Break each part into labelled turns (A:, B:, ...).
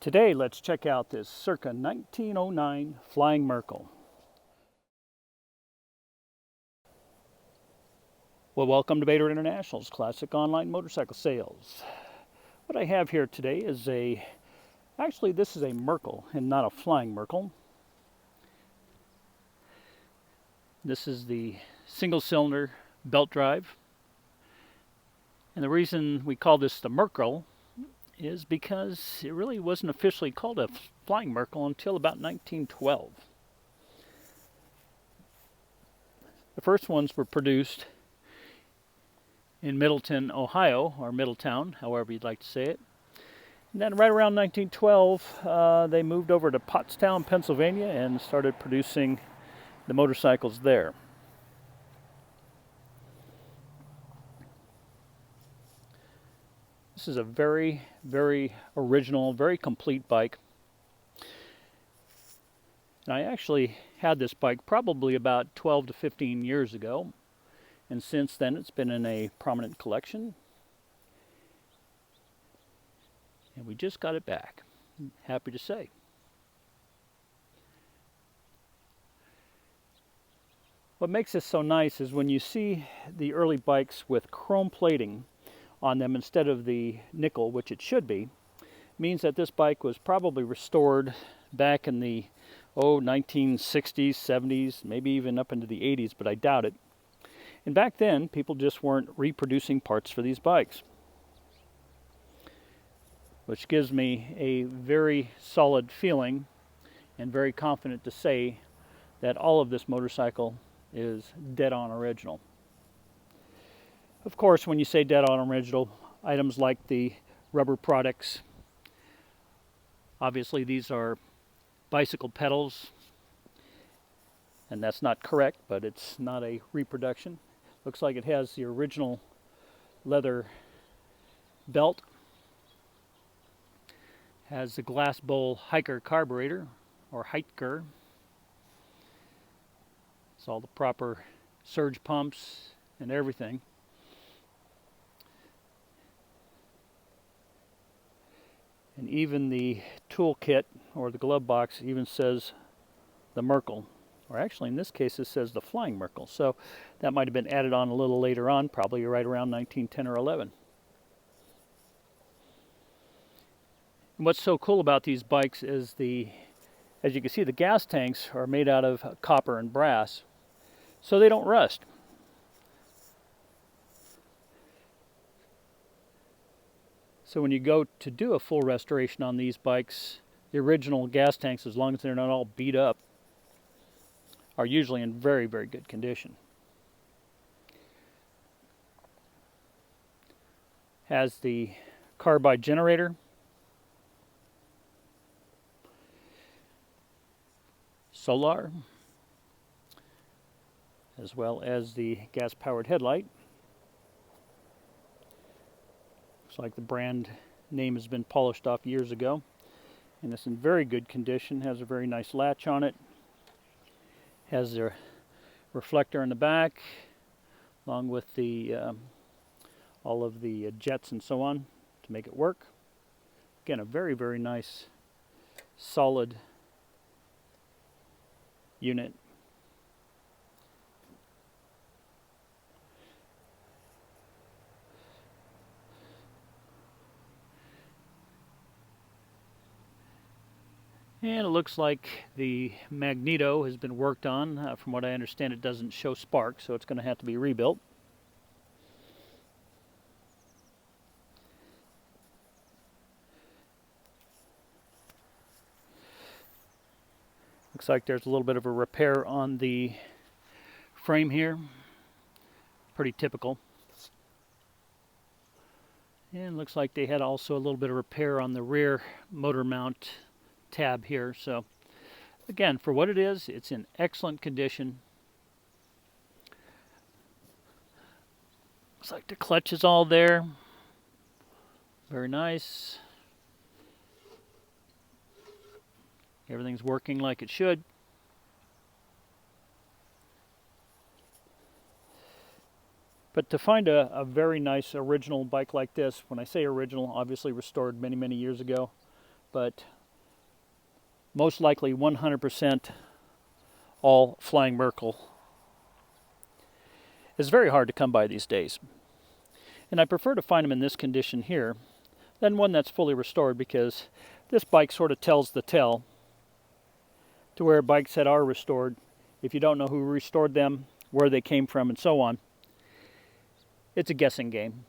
A: Today, let's check out this circa 1909 Flying Merkel. Well, welcome to Bator International's Classic Online Motorcycle Sales. What I have here today is actually this is a Merkel and not a Flying Merkel. This is the single cylinder belt drive. And the reason we call this the Merkel is because it really wasn't officially called a Flying Merkel until about 1912. The first ones were produced in Middleton, Ohio, or Middletown, however you'd like to say it. And then right around 1912, they moved over to Pottstown, Pennsylvania, and started producing the motorcycles there. This is a very, very original, very complete bike. And I actually had this bike probably about 12 to 15 years ago. And since then it's been in a prominent collection. And we just got it back. I'm happy to say. What makes this so nice is when you see the early bikes with chrome plating on them instead of the nickel, which it should be, means that this bike was probably restored back in the 1960s, 70s, maybe even up into the 80s, but I doubt it. And back then, people just weren't reproducing parts for these bikes, which gives me a very solid feeling and very confident to say that all of this motorcycle is dead-on original. Of course, when you say dead-on original, items like the rubber products, obviously these are bicycle pedals, and that's not correct, but it's not a reproduction. Looks like it has the original leather belt, has the glass bowl hiker carburetor, or hiker. It's all the proper surge pumps and everything. And even the toolkit, or the glove box, even says the Merkel. Or actually, in this case, it says the Flying Merkel. So that might have been added on a little later on, probably right around 1910 or 11. And what's so cool about these bikes is as you can see, the gas tanks are made out of copper and brass, so they don't rust. So when you go to do a full restoration on these bikes, the original gas tanks, as long as they're not all beat up, are usually in very, very good condition. Has the carbide generator, solar, as well as the gas-powered headlight. Looks like the brand name has been polished off years ago, and it's in very good condition. Has a very nice latch on it. Has the reflector in the back, along with the all of the jets and so on to make it work. Again, a very, very nice, solid unit. And it looks like the magneto has been worked on. From what I understand, it doesn't show sparks, so it's going to have to be rebuilt. Looks like there's a little bit of a repair on the frame here. Pretty typical. And looks like they had also a little bit of repair on the rear motor mount tab here. So again, for what it is, it's in excellent condition. Looks like the clutch is all there. Very nice. Everything's working like it should. But to find a very nice original bike like this, when I say original, obviously restored many, many years ago, but most likely 100% all flying Merkel. It's very hard to come by these days. And I prefer to find them in this condition here than one that's fully restored, because this bike sort of tells the tale to where bikes that are restored, if you don't know who restored them, where they came from, and so on, it's a guessing game.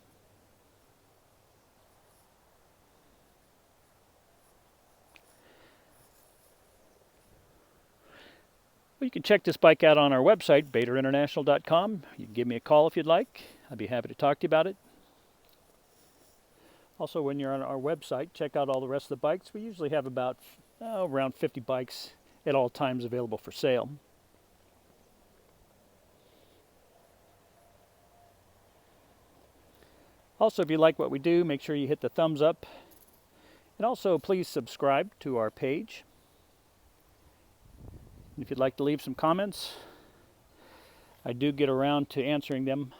A: Well, you can check this bike out on our website, batorinternational.com. You can give me a call if you'd like. I'd be happy to talk to you about it. Also, when you're on our website, check out all the rest of the bikes. We usually have about around 50 bikes at all times available for sale. Also, if you like what we do, make sure you hit the thumbs up. And also, please subscribe to our page. If you'd like to leave some comments, I do get around to answering them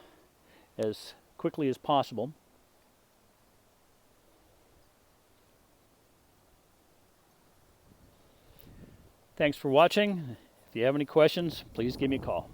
A: as quickly as possible. Thanks for watching. If you have any questions, please give me a call.